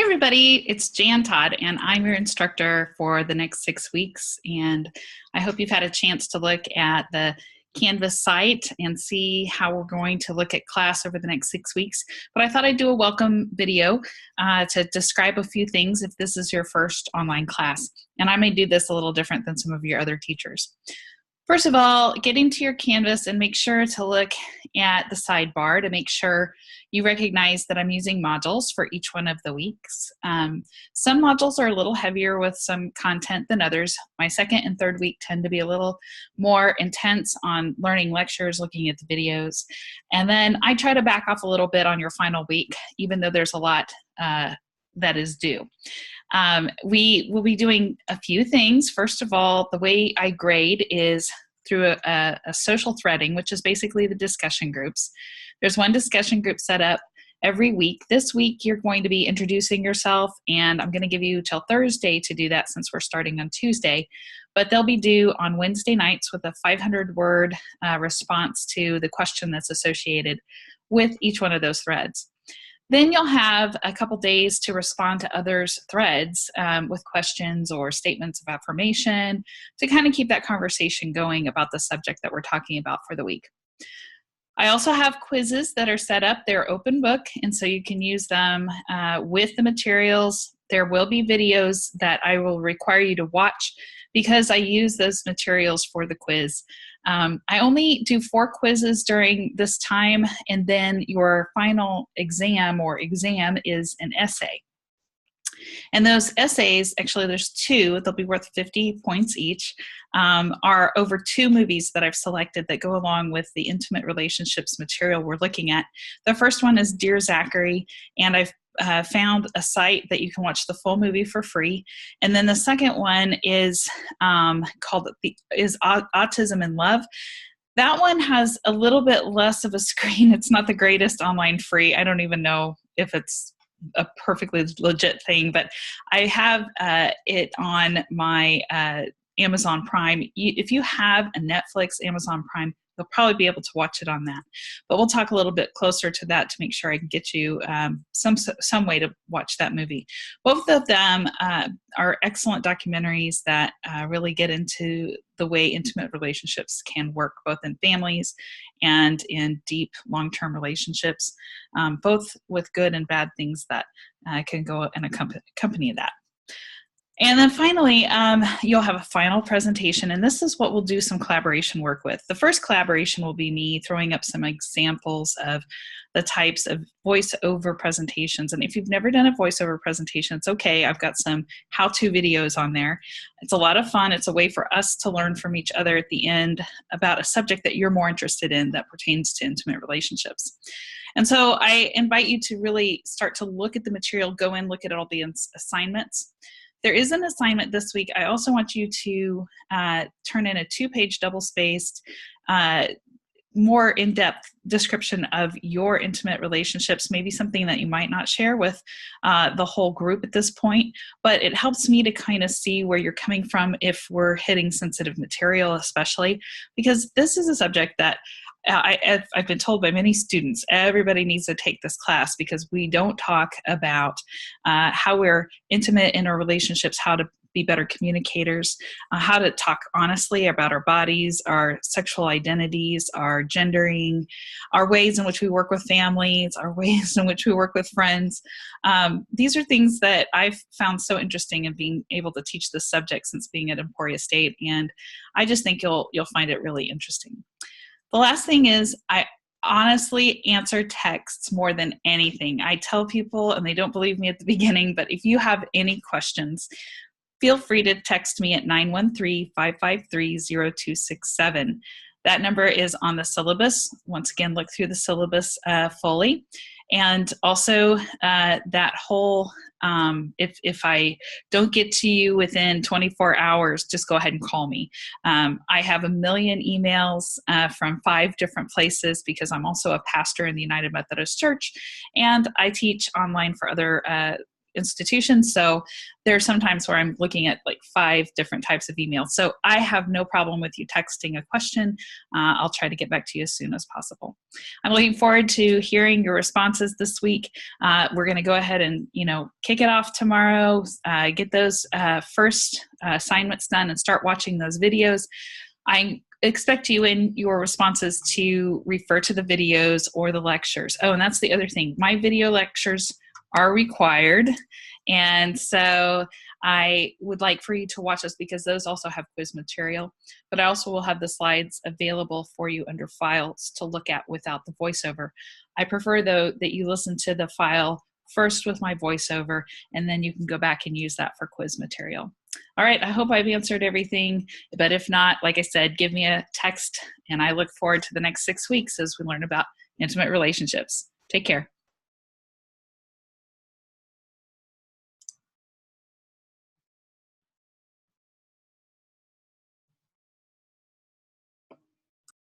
Hey everybody, it's Jan Todd and I'm your instructor for the next 6 weeks, and I hope you've had a chance to look at the Canvas site and see how we're going to look at class over the next 6 weeks. But I thought I'd do a welcome video to describe a few things if this is your first online class, and I may do this a little different than some of your other teachers. First of all, get into your Canvas and make sure to look at the sidebar to make sure you recognize that I'm using modules for each one of the weeks. Some modules are a little heavier with some content than others. My second and third week tend to be a little more intense on learning lectures, looking at the videos. And then I try to back off a little bit on your final week, even though there's a lot that is due. We will be doing a few things. First of all, the way I grade is through a social threading, which is basically the discussion groups. There's one discussion group set up every week. This week, you're going to be introducing yourself, and I'm going to give you till Thursday to do that since we're starting on Tuesday. But they'll be due on Wednesday nights with a 500-word response to the question that's associated with each one of those threads. Then you'll have a couple days to respond to others' threads with questions or statements of affirmation to kind of keep that conversation going about the subject that we're talking about for the week. I also have quizzes that are set up. They're open book, and so you can use them with the materials. There will be videos that I will require you to watch because I use those materials for the quiz. I only do 4 quizzes during this time, and then your final exam is an essay. And those essays, actually there's 2, they'll be worth 50 points each, are over 2 movies that I've selected that go along with the intimate relationships material we're looking at. The first one is Dear Zachary, and I've found a site that you can watch the full movie for free. And then the second one is called Autism in Love. That one has a little bit less of a screen. It's not the greatest online free. I don't even know if it's a perfectly legit thing, but I have it on my Amazon Prime. If you have a Netflix, Amazon Prime, you'll probably be able to watch it on that. But we'll talk a little bit closer to that to make sure I can get you some way to watch that movie. Both of them are excellent documentaries that really get into the way intimate relationships can work, both in families and in deep long-term relationships, both with good and bad things that can go and accompany that. And then finally, you'll have a final presentation, and this is what we'll do some collaboration work with. The first collaboration will be me throwing up some examples of the types of voiceover presentations. And if you've never done a voiceover presentation, it's okay. I've got some how-to videos on there. It's a lot of fun. It's a way for us to learn from each other at the end about a subject that you're more interested in that pertains to intimate relationships. And so I invite you to really start to look at the material, go in, look at all the assignments. There is an assignment this week. I also want you to turn in a 2-page double-spaced, more in-depth description of your intimate relationships, maybe something that you might not share with the whole group at this point, but it helps me to kind of see where you're coming from if we're hitting sensitive material, especially because this is a subject that I've been told by many students, everybody needs to take this class because we don't talk about how we're intimate in our relationships, how to be better communicators, how to talk honestly about our bodies, our sexual identities, our gendering, our ways in which we work with families, our ways in which we work with friends. These are things that I've found so interesting in being able to teach this subject since being at Emporia State, and I just think you'll find it really interesting. The last thing is I honestly answer texts more than anything. I tell people, and they don't believe me at the beginning, but if you have any questions, feel free to text me at 913-553-0267. That number is on the syllabus. Once again, look through the syllabus fully. And also that whole, if I don't get to you within 24 hours, just go ahead and call me. I have 1 million emails from 5 different places because I'm also a pastor in the United Methodist Church, and I teach online for other institutions. So there are some times where I'm looking at like 5 different types of emails. So I have no problem with you texting a question. I'll try to get back to you as soon as possible. I'm looking forward to hearing your responses this week. We're going to go ahead and, kick it off tomorrow, get those first assignments done and start watching those videos. I expect you in your responses to refer to the videos or the lectures. Oh, and that's the other thing. My video lectures are required. And so I would like for you to watch those because those also have quiz material. But I also will have the slides available for you under files to look at without the voiceover. I prefer, though, that you listen to the file first with my voiceover, and then you can go back and use that for quiz material. All right, I hope I've answered everything, but if not, like I said, give me a text, and I look forward to the next 6 weeks as we learn about intimate relationships. Take care.